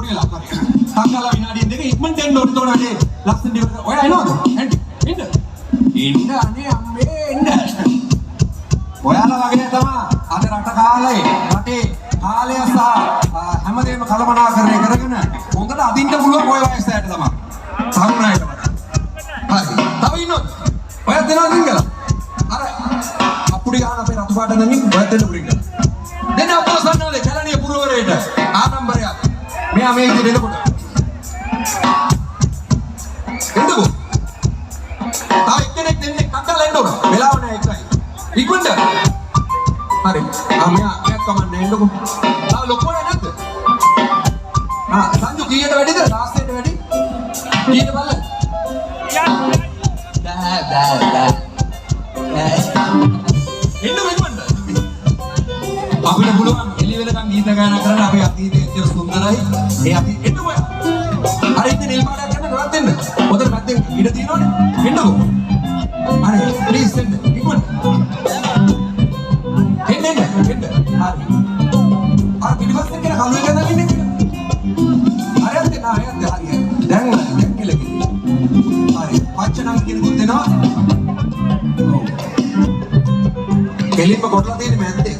වෙලා හරි. තංගලා විනාඩියෙන් දෙක ඉක්මනට එන්න ඕනේ තෝරන්නේ. ලස්සන දිවට. ඔයා එනවද? එන්න. ඉන්න අනේ අම්මේ එන්න. ඔයාලා වගේ තමයි අද රට කාලේ රටේ කාලය සහ හැමදේම කළමනාකරණය කරගෙන හොඳට අදින්න පුළුවන් ඔය වයසට තමයි. සාමුණායට වඩා. හරි. තව ඉන්නොත්. ඔයත් දෙනවා දින්ගලා. අර අපුඩි ගන්න අපේ රතු පාට නමින් ඔයත් දෙන්න පුරින්න. දෙන්න අපෝ සන්නෝලේ කැලණිය පුරවරේට ආඩම්බරයක්. මෙයා මේ ඉතින් එනකොට. එන්නකෝ. තා එක්කෙනෙක් දෙන්නේ කක්කලා එන්න ඕන. වෙලාව නැහැ එකයි. ඉක්මනට. හරි. මෙයා කමන්නේ එන්නකෝ. තා ලොකෝනේ නැද්ද? සංජු කීයට වැඩිද? ලාස්ට් වැඩි? කීයට බලන්න? බෑ. එන්න මෙන්න. අපිට පුළුවන් එළි වෙනකන් ගීත ගායනා කරන්න අපේ අතීතයේ ඇත්තට සුන්දරයි. ඒ අපි එන්න ඔය. අර ඉතින් නිල් පාටයක් ගන්න නවත් දෙන්න. පොතේ පැත්තෙන් ඉඩ තියෙනවනේ. එන්නකෝ. අනේ ප්ලීස් එන්න. ඉක්මනට. එන්න. හරි. අර පිටිපස්සෙන් කෙනා කලුවේ ගඳන් ඉන්නේ කියලා. හරියද හරි. දැන් කියලා කිව්වා. හරි. පච්චනම් කෙනෙකුත් දෙනවා. කෙලින්ම කොටලා තියෙන්නේ මැද්දේ.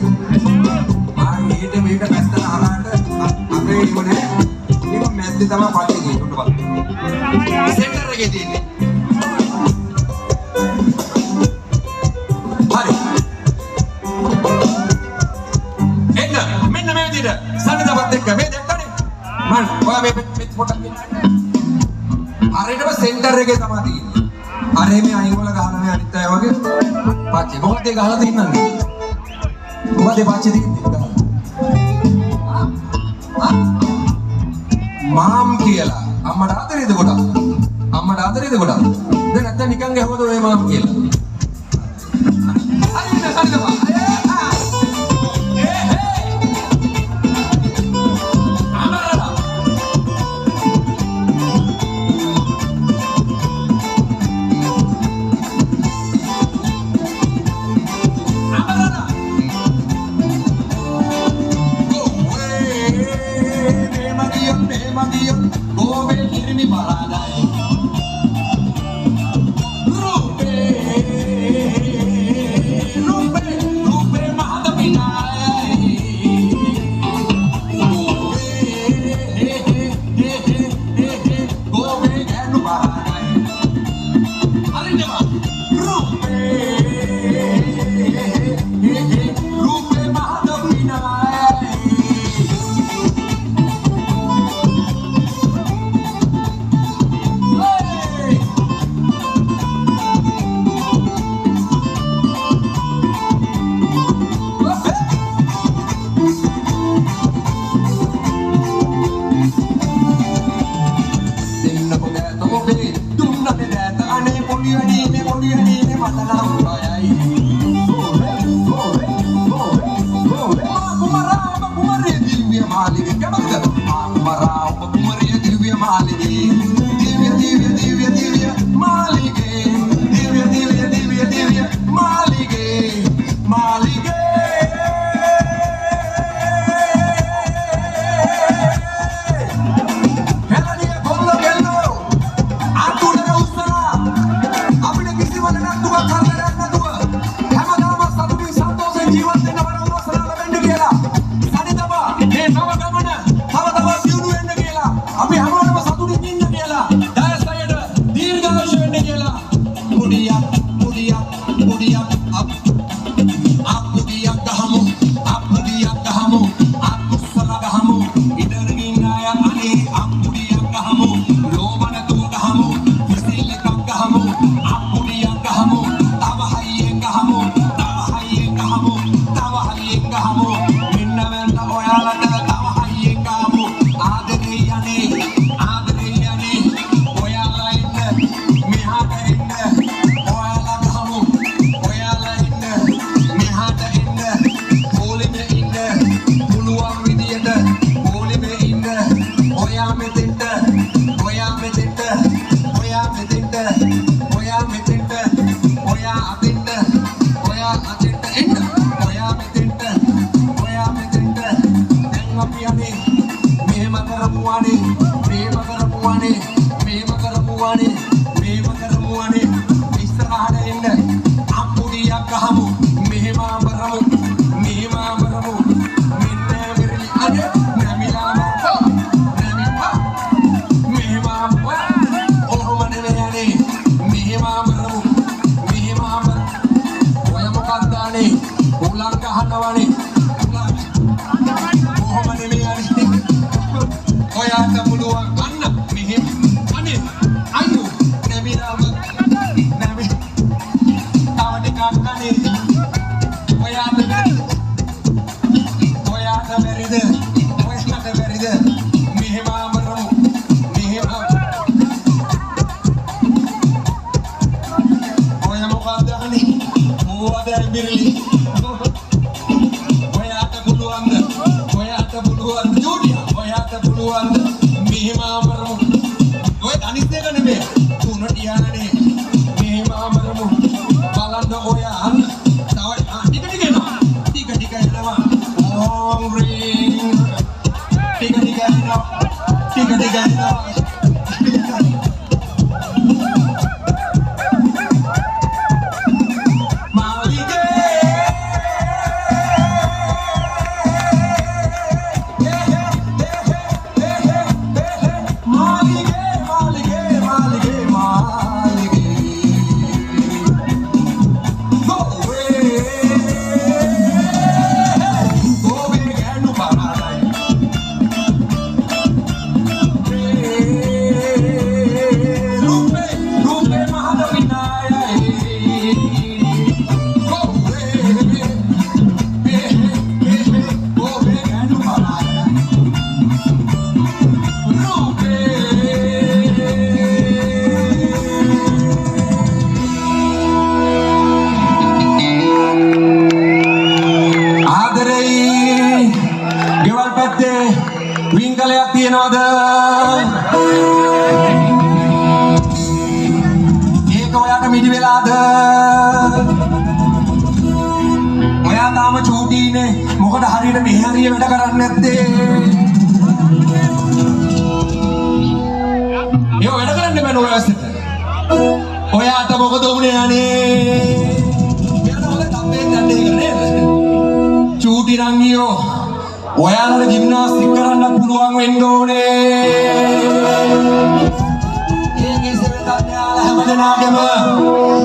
මේක මැද්දට හරහාට අපේ ඉන්නේ. මේක මැද්දේ තමයි පච්චේ ගේන්න බලන්න. සෙන්ටර් එකේ තියෙන්නේ. හරි. එන්න මෙන්න මේ විදිහට සන්නදපත් එක්ක මේ දැක්කනේ. මම ඔයා මේ පොටක් දෙන්න. හරියටම සෙන්ටර් එකේ තමයි තියෙන්නේ. අර මේ අයින් වල ගහන්නේ අනිත් අය වගේ. පච්චේ මොකද ඒ ගහලා තින්නන්නේ? මොකද පච්චේ තින්නේ ගහලා? මාම් කියලා අම්මට ආදරේද ගොඩක්? අම්මට ආදරේද ගොඩක්? දැන් නැත්තම් නිකන් ගැහුවද ඔය මාම් කියලා? හරිද? Obviamente ඔයාලට ජිම්නාස්ටික් කරන්න පුළුවන් වෙන්න ඕනේ. ඒකේ සෙවෙතත් යාලා හැමදෙනාගේම